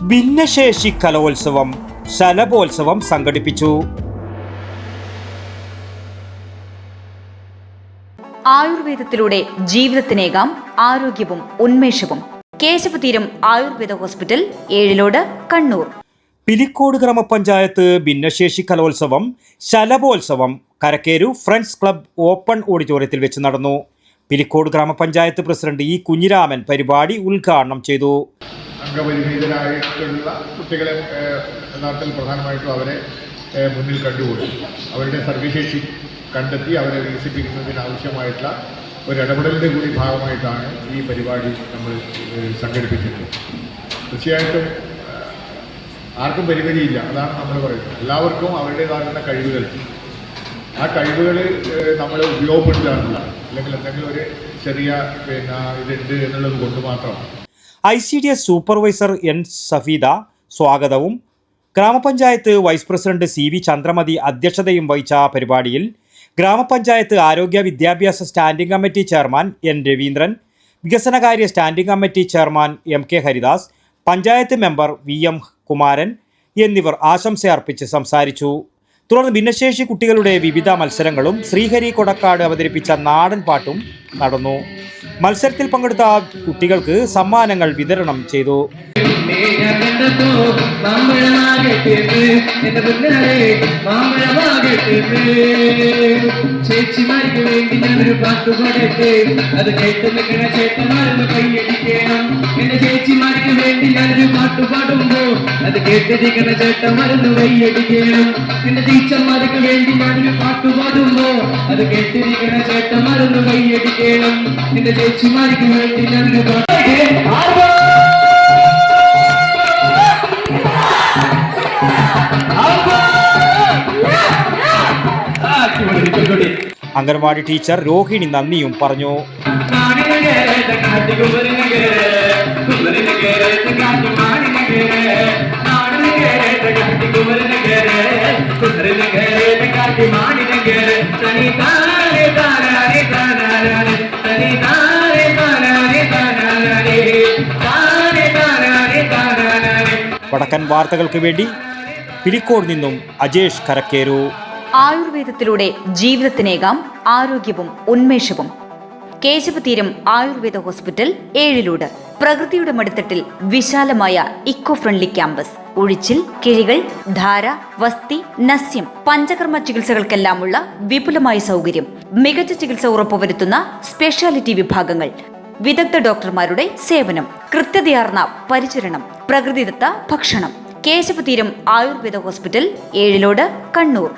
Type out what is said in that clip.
ഭിന്നശേഷി കലോത്സവം ശലഭോത്സവം സംഘടിപ്പിച്ചു. ആയുർവേദത്തിലൂടെ ജീവിതത്തിനേകാം ആരോഗ്യവും ഉന്മേഷവും. കേശവതീരം ആയുർവേദ ഹോസ്പിറ്റൽ, ഏഴിലോട്, കണ്ണൂർ. പിലിക്കോട് ഗ്രാമപഞ്ചായത്ത് ഭിന്നശേഷി കലോത്സവം ശലഭോത്സവം കരക്കേരു ഫ്രണ്ട്സ് ക്ലബ് ഓപ്പൺ ഓഡിറ്റോറിയത്തിൽ വെച്ച് നടന്നു. പിലിക്കോട് ഗ്രാമപഞ്ചായത്ത് പ്രസിഡന്റ് ഇ കുഞ്ഞിരാമൻ പരിപാടി ഉദ്ഘാടനം ചെയ്തു. അംഗപരിമിതരായിട്ടുള്ള കുട്ടികളെ യഥാർത്ഥത്തിൽ പ്രധാനമായിട്ടും അവരെ മുന്നിൽ കണ്ടുകൊണ്ട് അവരുടെ സർവ്വശേഷി കണ്ടെത്തി അവരെ വികസിപ്പിക്കുന്നതിന് ആവശ്യമായിട്ടുള്ള ഒരു ഇടപെടലിൻ്റെ കൂടി ഭാഗമായിട്ടാണ് ഈ പരിപാടി നമ്മൾ സംഘടിപ്പിച്ചിട്ടുള്ളത്. തീർച്ചയായിട്ടും ആർക്കും പരിമിതിയില്ല, അതാണ് നമ്മൾ പറയുന്നത്. എല്ലാവർക്കും അവരുടേതാകുന്ന കഴിവുകൾ, ആ കഴിവുകൾ നമ്മൾ ഉപയോഗപ്പെടുത്തുക എന്നുള്ളതാണ്. അല്ലെങ്കിൽ എന്തെങ്കിലും ഒരു ചെറിയ ഇതുണ്ട് എന്നുള്ളത് കൊണ്ട് മാത്രം. ICDS സൂപ്പർവൈസർ എൻ സഫീദ സ്വാഗതവും ഗ്രാമപഞ്ചായത്ത് വൈസ് പ്രസിഡന്റ് CV ചന്ദ്രമതി അധ്യക്ഷതയും വഹിച്ച പരിപാടിയിൽ ഗ്രാമപഞ്ചായത്ത് ആരോഗ്യ വിദ്യാഭ്യാസ standing committee chairman N Raveendran, വികസനകാര്യ standing committee chairman MK Haridas, panchayat member VM Kumaran എന്നിവർ ആശംസയർപ്പിച്ച് സംസാരിച്ചു. തുടർന്ന് ഭിന്നശേഷി കുട്ടികളുടെ വിവിധ മത്സരങ്ങളും ശ്രീഹരി കൊടക്കാട് അവതരിപ്പിച്ച നാടൻ പാട്ടും നടന്നു. മത്സരത്തിൽ പങ്കെടുത്ത കുട്ടികൾക്ക് സമ്മാനങ്ങൾ വിതരണം ചെയ്തു. ചേച്ചിമാർക്ക് വേണ്ടി ഞാനൊരു പാട്ട് പാടട്ടെ, അത് കേട്ട് നിൽക്കണ ചേട്ടന്മാരൊന്ന് കൈയടിക്കണം. എന്റെ ചേച്ചിമാർക്ക് വേണ്ടി ഞാനൊരു പാട്ട് പാടുമ്പോ അത് കേട്ടിരിക്കണ ചേട്ടന്മാരൊന്ന് കൈയടിക്കണം. എന്റെ ടീച്ചർമാർക്ക് വേണ്ടി ഞാനൊരു പാട്ട് പാടുമ്പോ അത് കേട്ടിരിക്കണ ചേട്ടന്മാരൊന്ന് കൈയടിക്കണം. എന്റെ ചേച്ചിമാർക്ക് വേണ്ടി ഞാനൊരു പാട്ട് അംഗൻവാടി ടീച്ചർ രോഹിണി നന്ദിയും പറഞ്ഞു. വടക്കൻ വാർത്തകൾക്ക് വേണ്ടി പിലിക്കോട് നിന്നും അജേഷ് കരക്കേരു. ആയുർവേദത്തിലൂടെ ജീവിതത്തിനേകാം ആരോഗ്യവും ഉന്മേഷവും. കേശവതീരം ആയുർവേദ ഹോസ്പിറ്റൽ, ഏഴിലോട്. പ്രകൃതിയുടെ മടിത്തട്ടിൽ വിശാലമായ ഇക്കോ ഫ്രണ്ട്ലി ക്യാമ്പസ്. ഒഴിച്ചിൽ, കിഴികൾ, ധാര, വസ്തി, നസ്യം, പഞ്ചകർമ്മ ചികിത്സകൾക്കെല്ലാമുള്ള വിപുലമായ സൗകര്യം. മികച്ച ചികിത്സ ഉറപ്പുവരുത്തുന്ന സ്പെഷ്യാലിറ്റി വിഭാഗങ്ങൾ, വിദഗ്ധ ഡോക്ടർമാരുടെ സേവനം, കൃത്യതയാർന്ന പരിചരണം, പ്രകൃതിദത്ത ഭക്ഷണം. കേശവതീരം ആയുർവേദ ഹോസ്പിറ്റൽ, ഏഴിലോട്, കണ്ണൂർ.